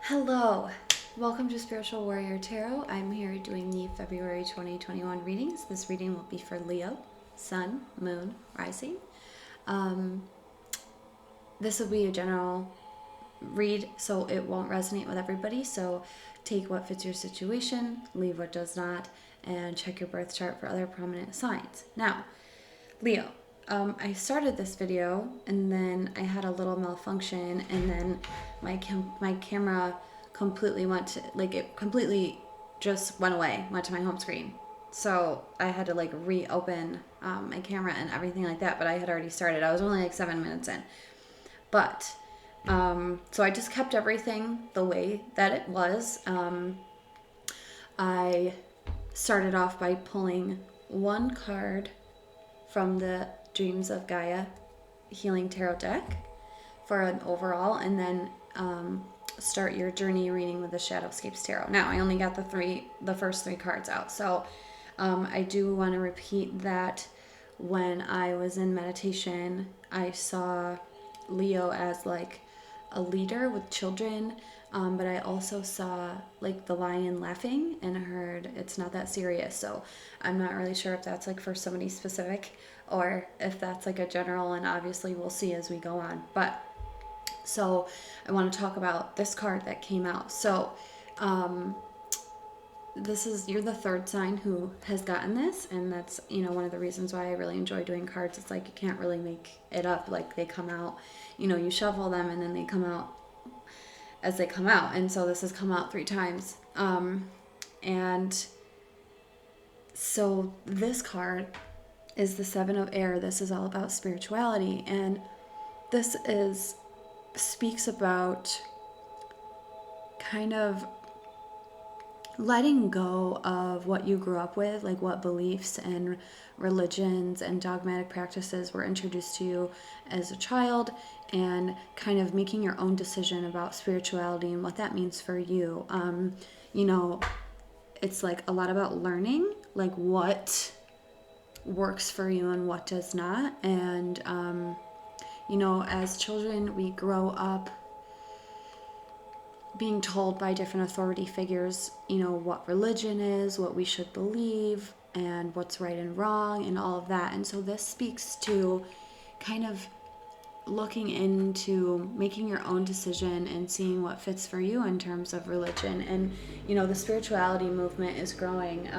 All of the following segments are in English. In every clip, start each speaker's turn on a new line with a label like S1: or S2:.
S1: Hello, welcome to Spiritual Warrior Tarot. I'm here doing the February 2021 readings. This reading will be for Leo, Sun, Moon, Rising. This will be a general read, so it won't resonate with everybody. So take what fits your situation, leave what does not, and check your birth chart for other prominent signs. Now, Leo. I started this video and then I had a little malfunction, and then my camera completely completely just went away, went to my home screen. So I had to reopen my camera and everything like that, but I had already started. I was only 7 minutes in. But, so I just kept everything the way that it was. I started off by pulling one card from the Dreams of Gaia Healing Tarot deck for an overall, and then start your journey reading with the Shadowscapes Tarot. Now, I only got the first three cards out, so I do want to repeat that when I was in meditation, I saw Leo as a leader with children, but I also saw the lion laughing and heard it's not that serious. So I'm not really sure if that's for somebody specific or if that's a general, and obviously we'll see as we go on. But so I want to talk about this card that came out. So you're the third sign who has gotten this, and that's one of the reasons why I really enjoy doing cards. It's you can't really make it up. They come out, you shuffle them and then they come out as they come out. And so this has come out 3 times. And so this card is the 7 of Air. This is all about spirituality, and this speaks about kind of letting go of what you grew up with, what beliefs and religions and dogmatic practices were introduced to you as a child, and kind of making your own decision about spirituality and what that means for you. It's a lot about learning what works for you and what does not. And as children, we grow up being told by different authority figures, what religion is, what we should believe, and what's right and wrong, and all of that. And so this speaks to kind of looking into making your own decision and seeing what fits for you in terms of religion. And, the spirituality movement is growing.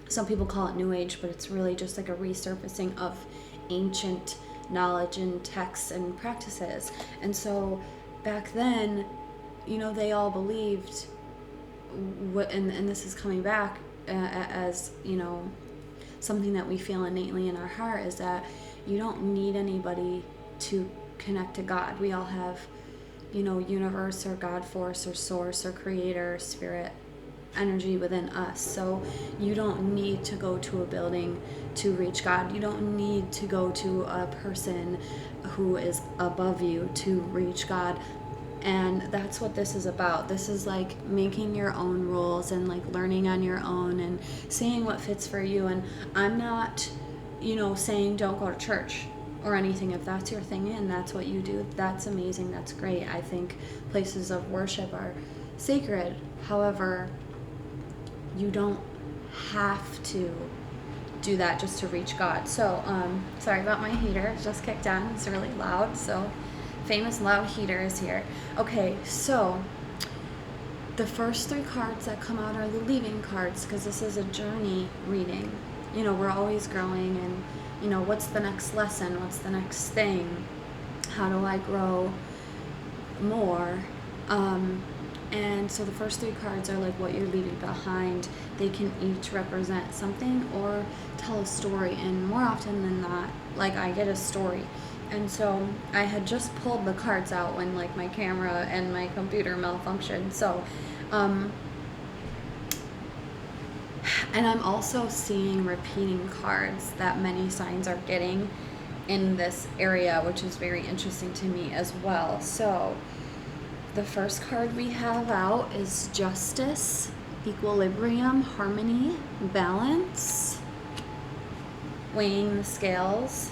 S1: Some people call it New Age, but it's really just a resurfacing of ancient knowledge and texts and practices. And so back then, they all believed and this is coming back as something that we feel innately in our heart, is that you don't need anybody to connect to God. We all have universe or God force or source or creator or spirit energy within us. So you don't need to go to a building to reach God. You don't need to go to a person who is above you to reach God. And that's what this is about. This is making your own rules and learning on your own and seeing what fits for you. And I'm not saying don't go to church or anything. If that's your thing and that's what you do, that's amazing, that's great. I think places of worship are sacred. However, you don't have to do that just to reach God. So sorry about my heater, it just kicked on. It's really loud, so famous loud heater is here. Okay, so the first 3 cards that come out are the leaving cards, because this is a journey reading. We're always growing, and what's the next lesson, what's the next thing, how do I grow more. And so the first 3 cards are what you're leaving behind. They can each represent something or tell a story, and more often than not, I get a story. And so I had just pulled the cards out when my camera and my computer malfunctioned. So and I'm also seeing repeating cards that many signs are getting in this area, which is very interesting to me as well. So the first card we have out is Justice, Equilibrium, Harmony, Balance, Weighing the Scales.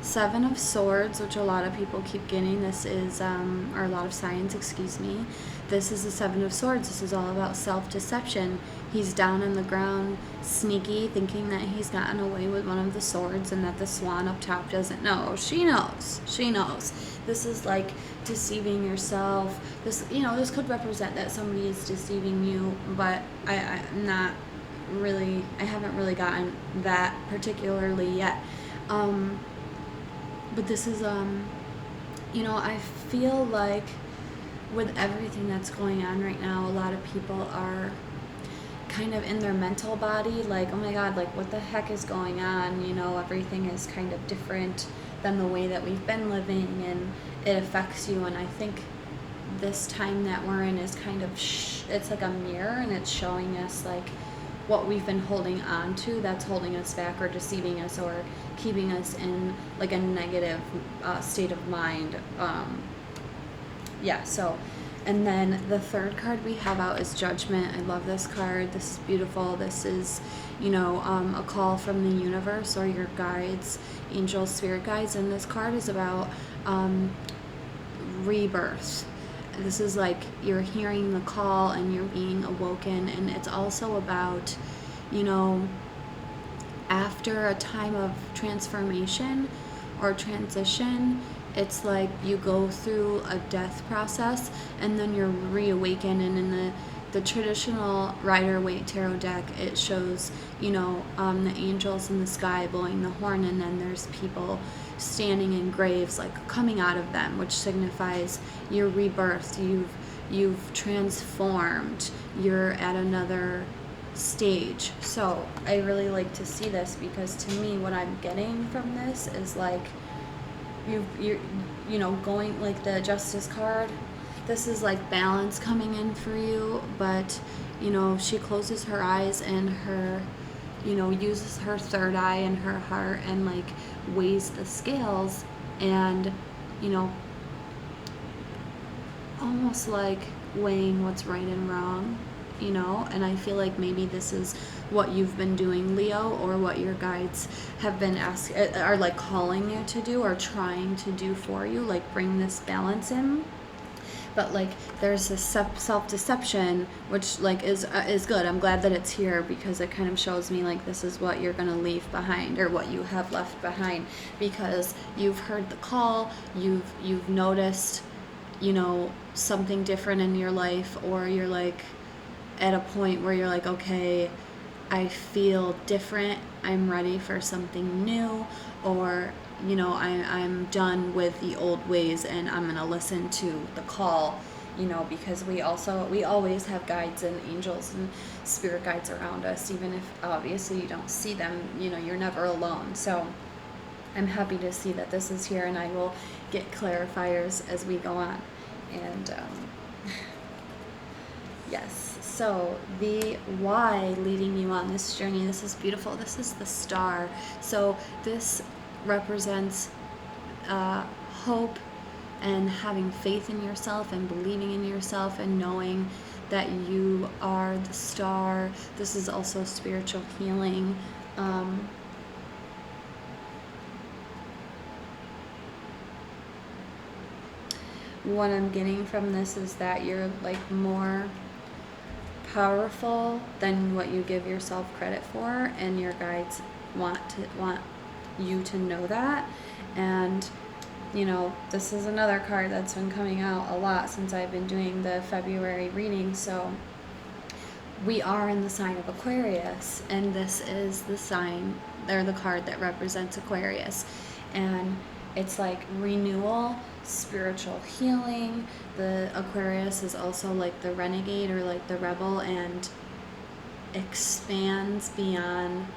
S1: Seven of Swords, which a lot of people keep getting, this is, or a lot of signs, excuse me. This is the Seven of Swords. This is all about self-deception. He's down on the ground, sneaky, thinking that he's gotten away with one of the swords and that the swan up top doesn't know. She knows. She knows. This is like deceiving yourself. This, you know, this could represent that somebody is deceiving you, but I'm not really, I haven't really gotten that particularly yet. But this is, you know, I feel like with everything that's going on right now, a lot of people are kind of in their mental body, like, oh my God, like, what the heck is going on? You know, everything is kind of different than the way that we've been living, and it affects you. And I think this time that we're in is kind of, it's like a mirror, and it's showing us, like, what we've been holding on to that's holding us back or deceiving us or keeping us in like a negative state of mind. So, and then the third card we have out is Judgment. I love this card. This is beautiful. This is, you know, a call from the universe or your guides, angels, spirit guides. And this card is about rebirth. This is like you're hearing the call and you're being awoken. And it's also about, you know, after a time of transformation or transition, it's like you go through a death process and then you're reawakened. And in the traditional Rider-Waite tarot deck, it shows, you know, the angels in the sky blowing the horn, and then there's people standing in graves, like coming out of them, which signifies your rebirth. You've transformed. You're at another stage. So I really like to see this, because to me, what I'm getting from this is like you know, going like the Justice card. This is like balance coming in for you, but you know, she closes her eyes and her, you know, uses her third eye and her heart and like weighs the scales, and you know, almost like weighing what's right and wrong, you know. And I feel like maybe this is what you've been doing, Leo, or what your guides have been are like calling you to do or trying to do for you, like bring this balance in. But like there's this self-deception, which like is good. I'm glad that it's here, because it kind of shows me like this is what you're going to leave behind, or what you have left behind, because you've heard the call, you've noticed, you know, something different in your life, or you're like at a point where you're like, okay, I feel different, I'm ready for something new, or you know, I'm done with the old ways and I'm going to listen to the call, you know, because we always have guides and angels and spirit guides around us, even if obviously you don't see them, you know, you're never alone. So I'm happy to see that this is here, and I will get clarifiers as we go on. And yes, so the why leading you on this journey, this is beautiful. This is the Star. So this represents hope and having faith in yourself and believing in yourself and knowing that you are the star. This is also spiritual healing. What I'm getting from this is that you're like more powerful than what you give yourself credit for, and your guides want you to know that. And you know, this is another card that's been coming out a lot since I've been doing the February reading. So we are in the sign of Aquarius, and this is the sign, or the card that represents Aquarius. And it's like renewal, spiritual healing. The Aquarius is also like the renegade, or like the rebel, and expands beyond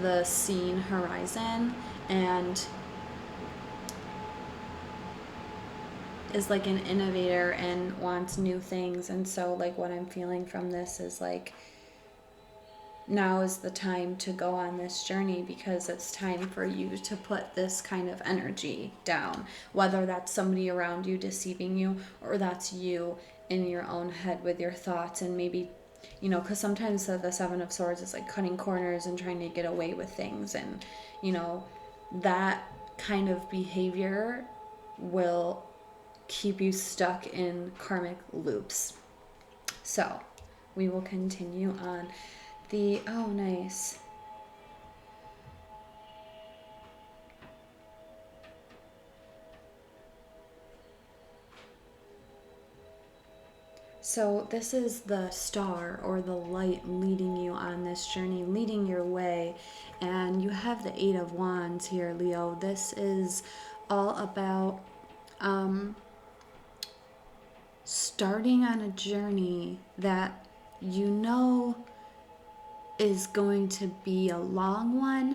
S1: the seen horizon, and is like an innovator and wants new things. And so like what I'm feeling from this is like, now is the time to go on this journey, because it's time for you to put this kind of energy down, whether that's somebody around you deceiving you, or that's you in your own head with your thoughts. And maybe, you know, because sometimes the Seven of Swords is like cutting corners and trying to get away with things, and you know, that kind of behavior will keep you stuck in karmic loops. So we will continue on. Oh, nice. So this is the star or the light leading you on this journey, leading your way. And you have the Eight of Wands here, Leo. This is all about starting on a journey that you know is going to be a long one,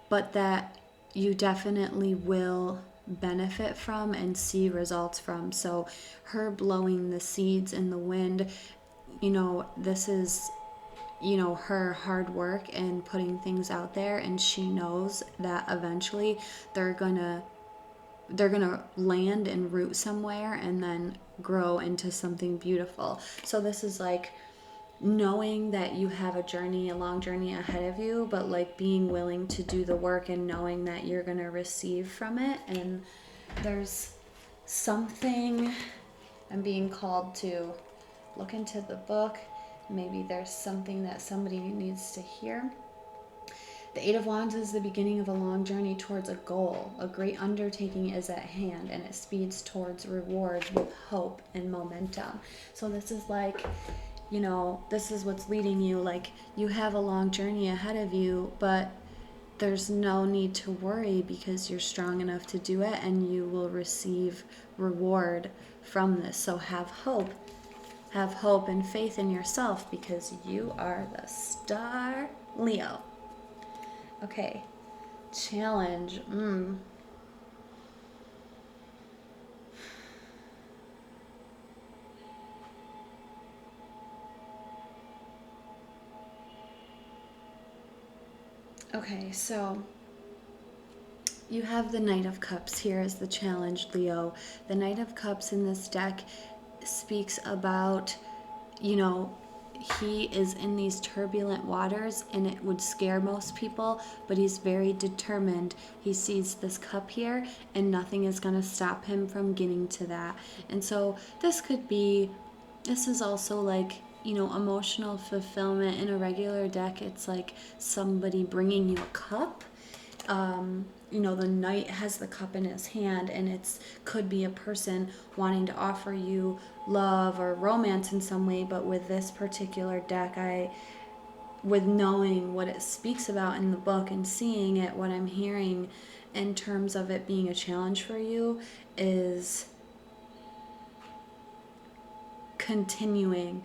S1: but that you definitely will benefit from and see results from. So her blowing the seeds in the wind, this is her hard work and putting things out there, and she knows that eventually they're gonna land and root somewhere and then grow into something beautiful. So this is like knowing that you have a long journey ahead of you, but like being willing to do the work and knowing that you're going to receive from it. And there's something, I'm being called to look into the book. Maybe there's something that somebody needs to hear. The Eight of Wands is the beginning of a long journey towards a goal. A great undertaking is at hand, and it speeds towards reward with hope and momentum. So this is like, this is what's leading you. Like, you have a long journey ahead of you, but there's no need to worry because you're strong enough to do it, and you will receive reward from this. So have hope. Have hope and faith in yourself because you are the star, Leo. Okay, challenge. Okay, so you have the Knight of Cups here as the challenge, Leo. The Knight of Cups in this deck speaks about, he is in these turbulent waters and it would scare most people, but he's very determined. He sees this cup here and nothing is going to stop him from getting to that. And so this is also like, emotional fulfillment. In a regular deck, it's like somebody bringing you a cup. The knight has the cup in his hand, and it's could be a person wanting to offer you love or romance in some way. But with this particular deck, with knowing what it speaks about in the book and seeing it, what I'm hearing in terms of it being a challenge for you is continuing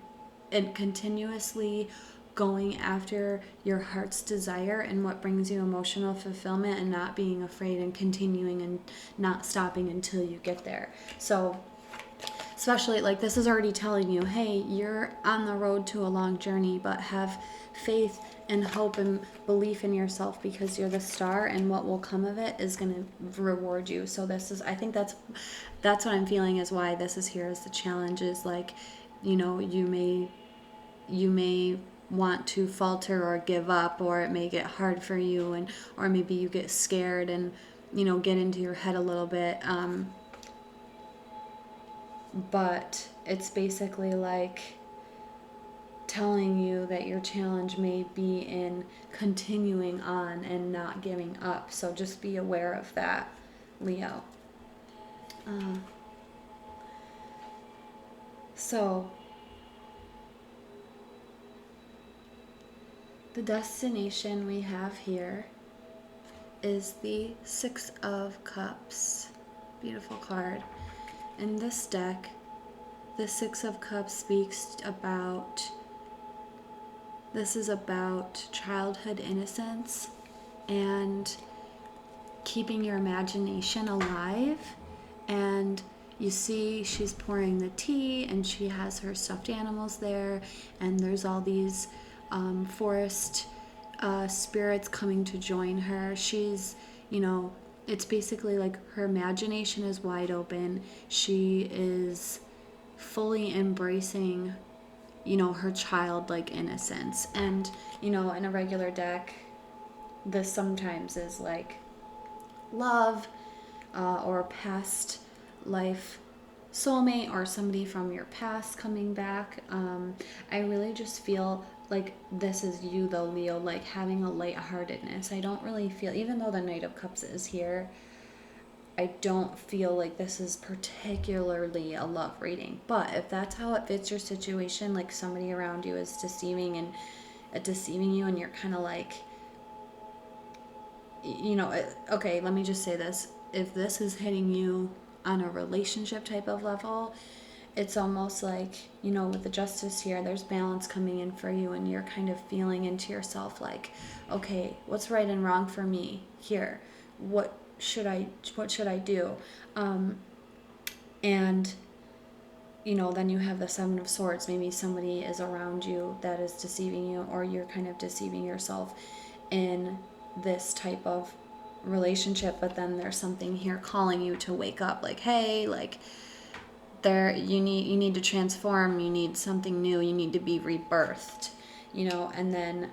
S1: and continuously going after your heart's desire and what brings you emotional fulfillment, and not being afraid and continuing and not stopping until you get there. So especially like this is already telling you, hey, you're on the road to a long journey, but have faith and hope and belief in yourself because you're the star, and what will come of it is going to reward you. So I think that's what I'm feeling is why this is here as the challenge. Is like, you may want to falter or give up, or it may get hard for you, or maybe you get scared and get into your head a little bit, but it's basically like telling you that your challenge may be in continuing on and not giving up. So just be aware of that, Leo. So the destination we have here is the Six of Cups. Beautiful card. In this deck, the Six of Cups speaks about, this is about childhood innocence and keeping your imagination alive. And you see she's pouring the tea and she has her stuffed animals there, and there's all these forest spirits coming to join her. She's, it's basically like her imagination is wide open. She is fully embracing, her childlike innocence. And, in a regular deck, this sometimes is like love, or a past life soulmate, or somebody from your past coming back. I really just feel like this is you though, Leo, like having a lightheartedness. I don't really feel, even though the Knight of Cups is here, I don't feel like this is particularly a love reading. But if that's how it fits your situation, like somebody around you is deceiving you, and you're kind of like, okay, let me just say this. If this is hitting you on a relationship type of level, it's almost like, with the Justice here, there's balance coming in for you, and you're kind of feeling into yourself like, okay, what's right and wrong for me here? What should I do? And then you have the Seven of Swords. Maybe somebody is around you that is deceiving you, or you're kind of deceiving yourself in this type of relationship, but then there's something here calling you to wake up, like, hey, like, you need to transform, you need something new, you need to be rebirthed, and then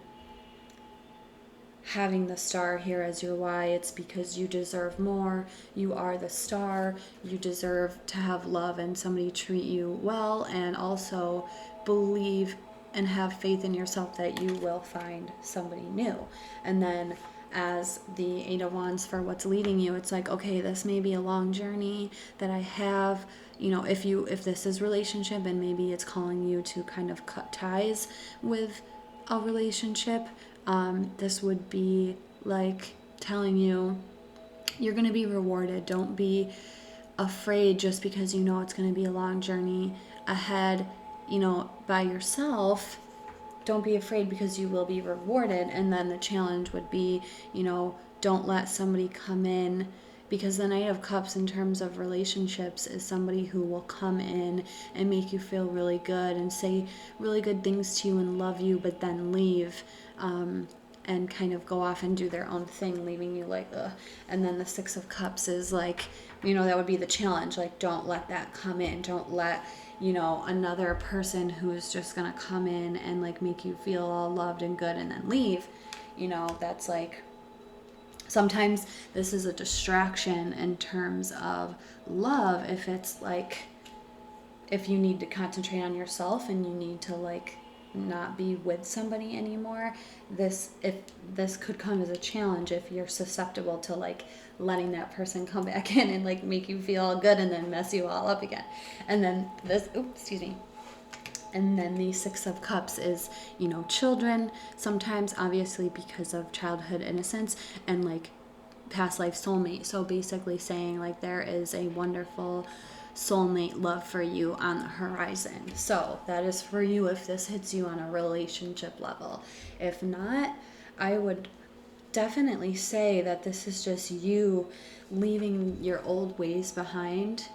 S1: having the Star here as your why, it's because you deserve more. You are the Star. You deserve to have love and somebody treat you well, and also believe and have faith in yourself that you will find somebody new. And then as the Eight of Wands for what's leading you, it's like, okay, this may be a long journey that I have. If this is relationship, and maybe it's calling you to kind of cut ties with a relationship, this would be like telling you you're going to be rewarded. Don't be afraid just because it's going to be a long journey ahead, by yourself. Don't be afraid, because you will be rewarded. And then the challenge would be, don't let somebody come in, because the Knight of Cups in terms of relationships is somebody who will come in and make you feel really good and say really good things to you and love you, but then leave, and kind of go off and do their own thing, leaving you like, ugh. And then the Six of Cups is like, that would be the challenge. Like, don't let that come in. Don't let, another person who's just going to come in and like make you feel all loved and good and then leave. That's like, sometimes this is a distraction in terms of love. If it's like, if you need to concentrate on yourself and you need to like not be with somebody anymore, this could come as a challenge if you're susceptible to like letting that person come back in and like make you feel good and then mess you all up again. And then and then the Six of Cups is, children, sometimes obviously because of childhood innocence and like past life soulmate. So basically saying like there is a wonderful soulmate love for you on the horizon. So that is for you if this hits you on a relationship level. If not, I would definitely say that this is just you leaving your old ways behind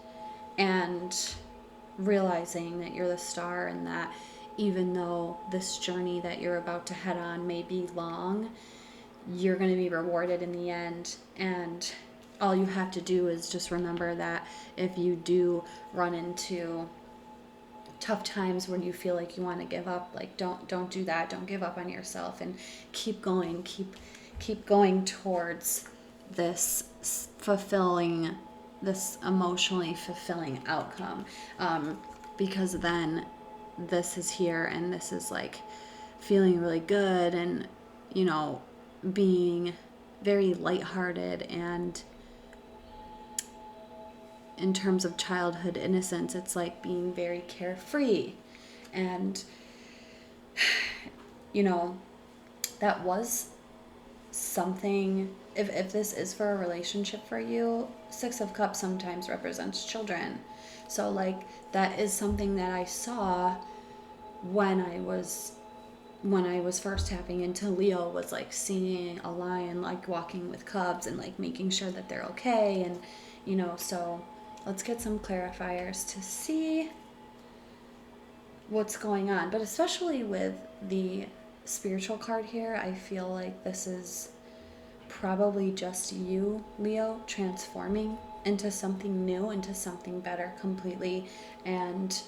S1: and realizing that you're the Star, and that even though this journey that you're about to head on may be long, you're going to be rewarded in the end. And all you have to do is just remember that if you do run into tough times when you feel like you want to give up, like don't do that. Don't give up on yourself, and keep going. Keep going towards this emotionally fulfilling outcome, because then this is here, and this is like feeling really good, and being very lighthearted, and in terms of childhood innocence, it's like being very carefree. And that was something. If this is for a relationship for you, Six of Cups sometimes represents children. So like that is something that I saw when I was first tapping into Leo, was like seeing a lion like walking with cubs and like making sure that they're okay. And so let's get some clarifiers to see what's going on. But especially with the spiritual card here, I feel like this is probably just you, Leo, transforming into something new, into something better completely, and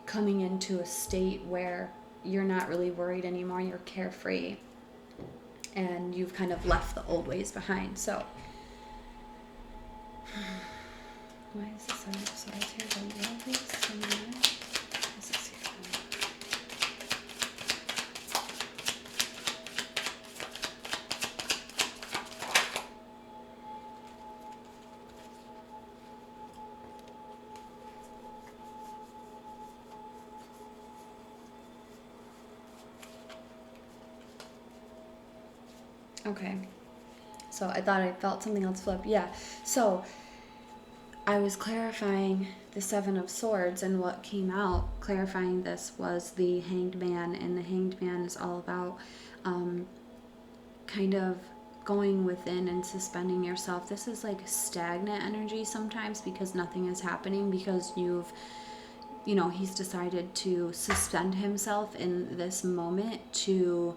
S1: coming into a state where you're not really worried anymore, you're carefree, and you've kind of left the old ways behind. So Why is the Seven of Swords here? Don't you know, please? Tell me why. This is here. Okay, so I thought I felt something else flip. Yeah, so I was clarifying the Seven of Swords, and what came out clarifying this was the Hanged Man, and the Hanged Man is all about kind of going within and suspending yourself. This is like stagnant energy sometimes because nothing is happening, because he's decided to suspend himself in this moment to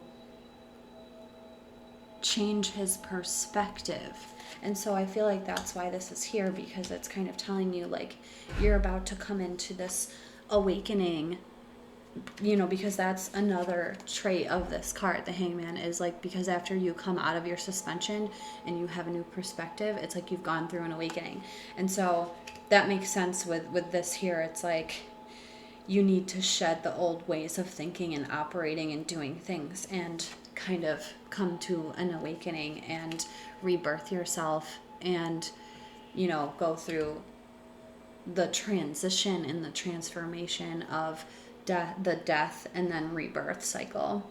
S1: change his perspective. And so I feel like that's why this is here, because it's kind of telling you like you're about to come into this awakening, because that's another trait of this card, the Hangman, is like, because after you come out of your suspension and you have a new perspective, it's like you've gone through an awakening. And so that makes sense with this here. It's like you need to shed the old ways of thinking and operating and doing things, and kind of come to an awakening and rebirth yourself, and go through the transition and the transformation of the death and then rebirth cycle.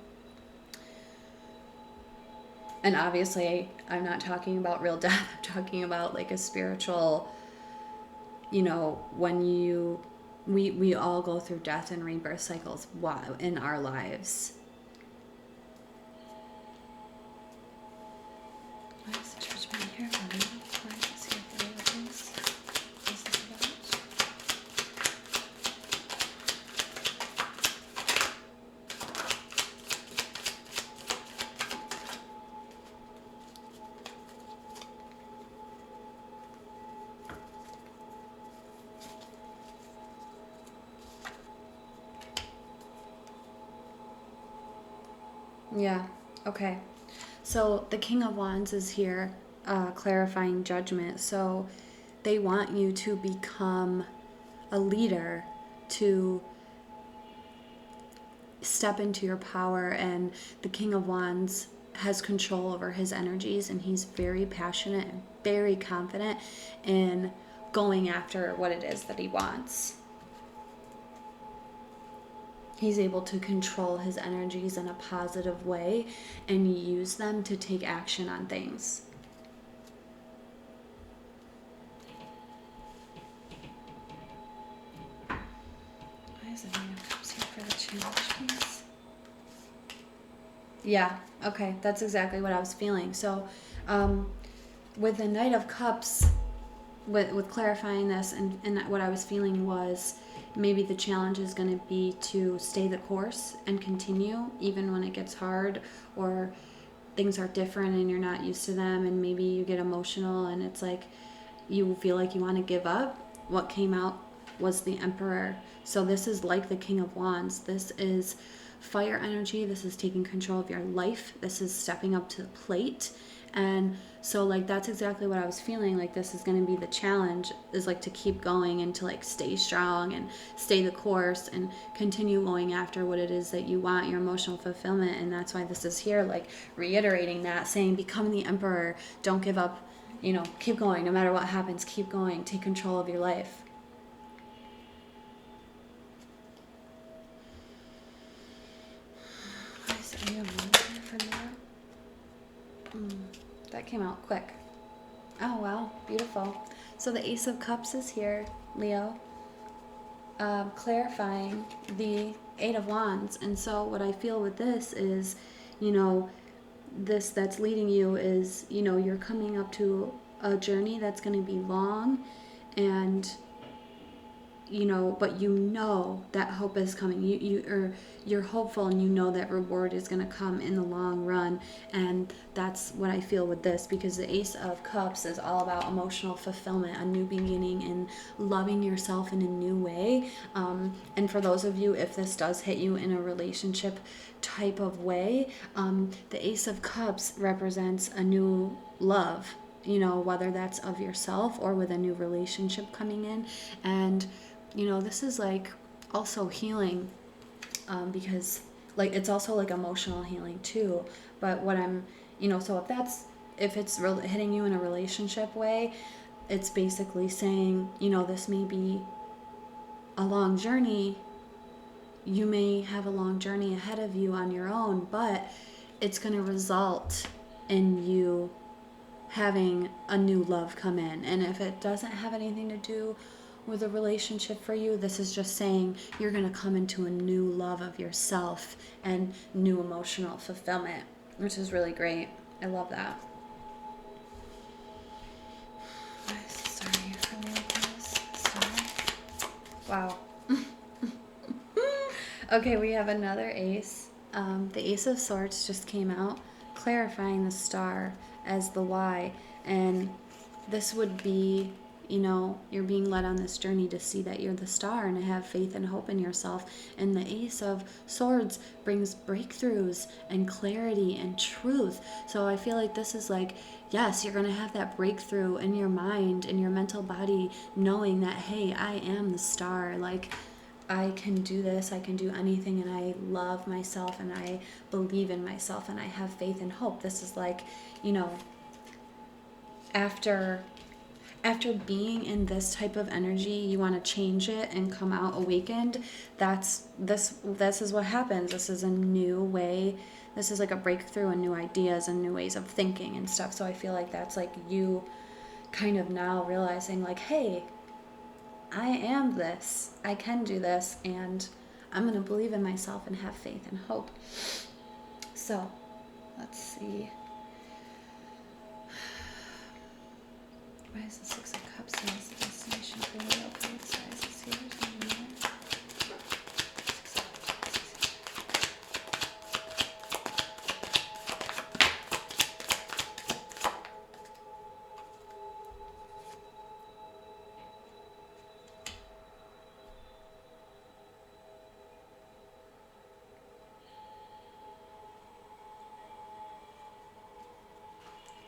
S1: And obviously I'm not talking about real death. I'm talking about like a spiritual, when we all go through death and rebirth cycles in our lives. Why is the Judgment here? Why is this here for real, please? What is this about? Yeah, okay. So the King of Wands is here clarifying Judgment. So they want you to become a leader, to step into your power. And the King of Wands has control over his energies, and he's very passionate and very confident in going after what it is that he wants. He's able to control his energies in a positive way and use them to take action on things. Why is the Knight of Cups here for the challenge, please? Yeah, okay, that's exactly what I was feeling. So with the Knight of Cups, with clarifying this, and what I was feeling was maybe the challenge is going to be to stay the course and continue even when it gets hard, or things are different and you're not used to them, and maybe you get emotional and it's like you feel like you want to give up. What came out was the Emperor. So this is like the King of Wands. This is fire energy. This is taking control of your life. This is stepping up to the plate. And so like that's exactly what I was feeling. Like this is going to be the challenge, is like to keep going and to like stay strong and stay the course and continue going after what it is that you want, your emotional fulfillment. And that's why this is here, like reiterating that, saying become the Emperor, don't give up, keep going no matter what happens, keep going, take control of your life. That came out quick. Oh wow, beautiful. So the Ace of Cups is here, Leo, clarifying the Eight of Wands. And so what I feel with this is, this that's leading you is, you're coming up to a journey that's going to be long, and but that hope is coming. You're hopeful, and that reward is going to come in the long run. And that's what I feel with this, because the Ace of Cups is all about emotional fulfillment, a new beginning, and loving yourself in a new way. And for those of you, if this does hit you in a relationship type of way, the Ace of Cups represents a new love. you know, whether that's of yourself or with a new relationship coming in. And, you know, this is like also healing, because like it's also like emotional healing too. But what I'm, you know, so if it's hitting you in a relationship way, it's basically saying, you know, this may be a long journey. You may have a long journey ahead of you on your own, but it's going to result in you having a new love come in. And if it doesn't have anything to do with a relationship for you, this is just saying you're going to come into a new love of yourself and new emotional fulfillment, which is really great. I love that. Sorry for making this. Sorry. Wow. Okay, we have another ace. The Ace of Swords just came out, clarifying the star as the Y. And this would be, you know, you're being led on this journey to see that you're the star and to have faith and hope in yourself. And the Ace of Swords brings breakthroughs and clarity and truth. So I feel like this is like, yes, you're going to have that breakthrough in your mind, in your mental body, knowing that, hey, I am the star. Like, I can do this, I can do anything, and I love myself, and I believe in myself, and I have faith and hope. This is like, you know, after being in this type of energy, you want to change it and come out awakened. This is what happens. This is a new way. This is like a breakthrough and new ideas and new ways of thinking and stuff. So I feel like that's like you kind of now realizing like, hey, I am this. I can do this, and I'm going to believe in myself and have faith and hope. So, let's see. Why is the Six of Cups here as the destination for the open sizes here?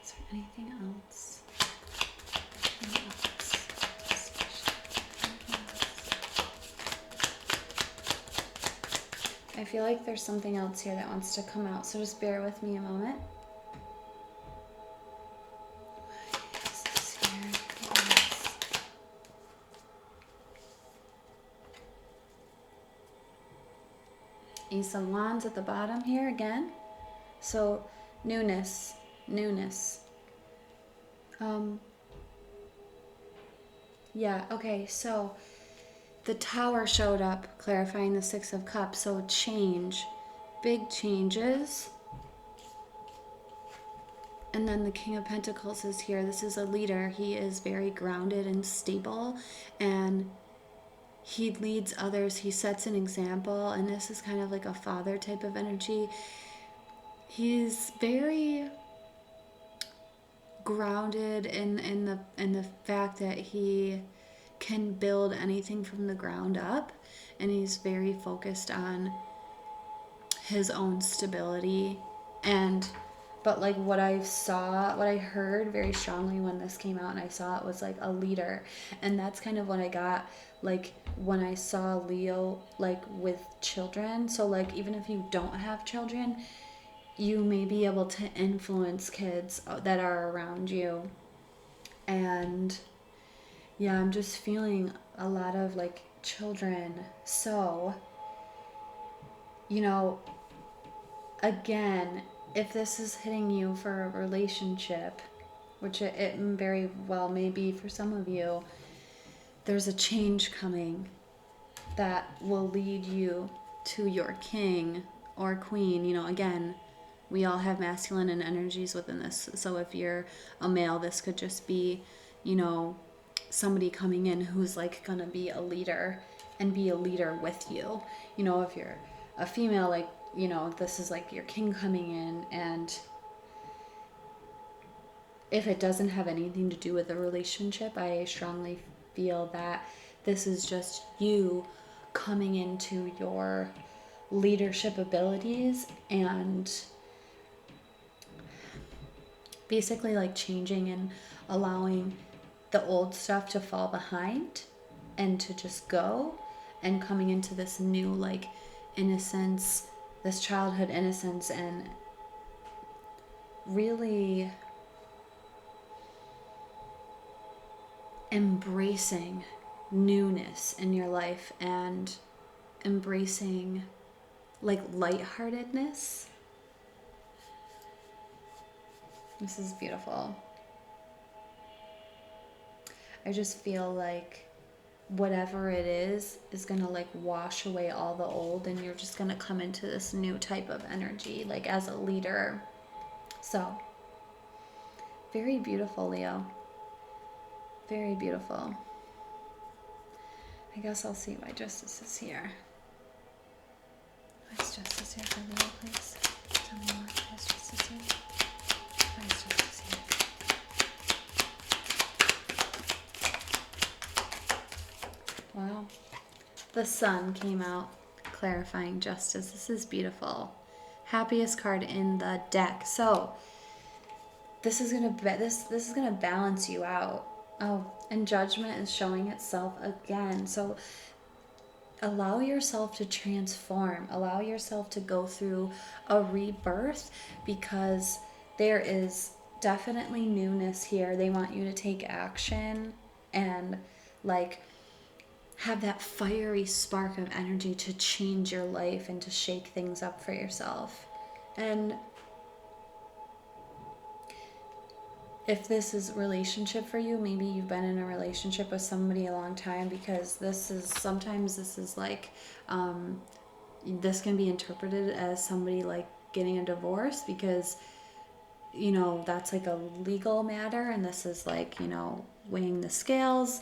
S1: Is there anything else? I feel like there's something else here that wants to come out, so just bear with me a moment. Ace of Wands at the bottom here again. So newness. Yeah, okay, so the Tower showed up, clarifying the Six of Cups. So change, big changes. And then the King of Pentacles is here. This is a leader. He is very grounded and stable, and he leads others. He sets an example, and this is kind of like a father type of energy. He's very grounded in the fact that he can build anything from the ground up, and he's very focused on his own stability. But like what I heard very strongly when this came out and I saw it was like a leader. And that's kind of what I got like when I saw Leo like with children. So like even if you don't have children, you may be able to influence kids that are around you. And yeah, I'm just feeling a lot of like children. So, you know, again, if this is hitting you for a relationship, which it very well may be for some of you, there's a change coming that will lead you to your king or queen. You know, again, we all have masculine and energies within this. So if you're a male, this could just be, you know, somebody coming in who's like gonna be a leader and be a leader with you. You know, if you're a female, like, you know, this is like your king coming in. And if it doesn't have anything to do with a relationship, I strongly feel that this is just you coming into your leadership abilities and basically like changing and allowing the old stuff to fall behind and to just go, and coming into this new like innocence, this childhood innocence, and really embracing newness in your life and embracing like lightheartedness. This is beautiful. I just feel like whatever it is gonna like wash away all the old, and you're just gonna come into this new type of energy, like as a leader. So, very beautiful, Leo. Very beautiful. I guess I'll see why Justice is here. Why is Justice here for Leo, please? Tell me more. Why is Justice here? Why is Justice here? Wow. The Sun came out, clarifying justice. This is beautiful. Happiest card in the deck. So this is gonna this is gonna balance you out. Oh, and Judgment is showing itself again. So allow yourself to transform. Allow yourself to go through a rebirth, because there is definitely newness here. They want you to take action and like have that fiery spark of energy to change your life and to shake things up for yourself. And if this is relationship for you, maybe you've been in a relationship with somebody a long time, because sometimes this is like, this can be interpreted as somebody like getting a divorce, because, you know, that's like a legal matter, and this is like, you know, weighing the scales.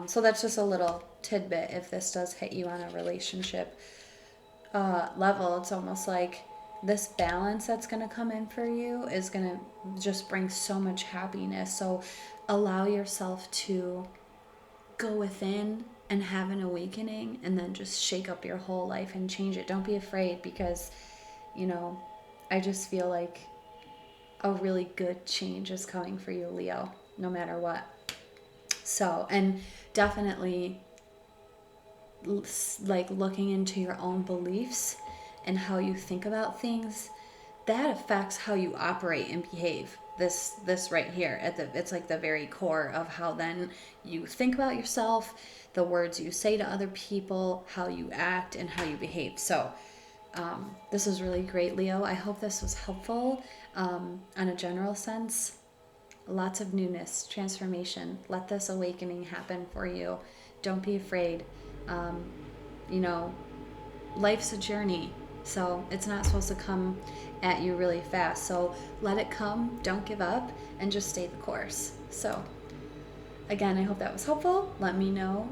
S1: So that's just a little tidbit. If this does hit you on a relationship level, it's almost like this balance that's going to come in for you is going to just bring so much happiness. So allow yourself to go within and have an awakening, and then just shake up your whole life and change it. Don't be afraid, because, you know, I just feel like a really good change is coming for you, Leo, no matter what. So, and definitely like looking into your own beliefs and how you think about things, that affects how you operate and behave. This right here it's like the very core of how then you think about yourself, the words you say to other people, how you act, and how you behave. So this is really great, Leo. I hope this was helpful on a general sense. Lots of newness, transformation. Let this awakening happen for you. Don't be afraid. You know, life's a journey, so it's not supposed to come at you really fast. So let it come, don't give up, and just stay the course. So again, I hope that was helpful. Let me know.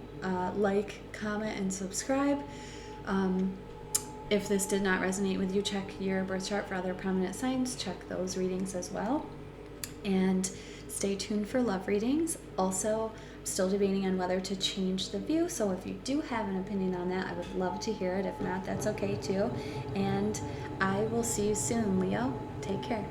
S1: Like, comment, and subscribe. If this did not resonate with you, check your birth chart for other prominent signs. Check those readings as well. And stay tuned for love readings. Also, I'm still debating on whether to change the view, so if you do have an opinion on that, I would love to hear it. If not, that's okay too. And I will see you soon, Leo. Take care.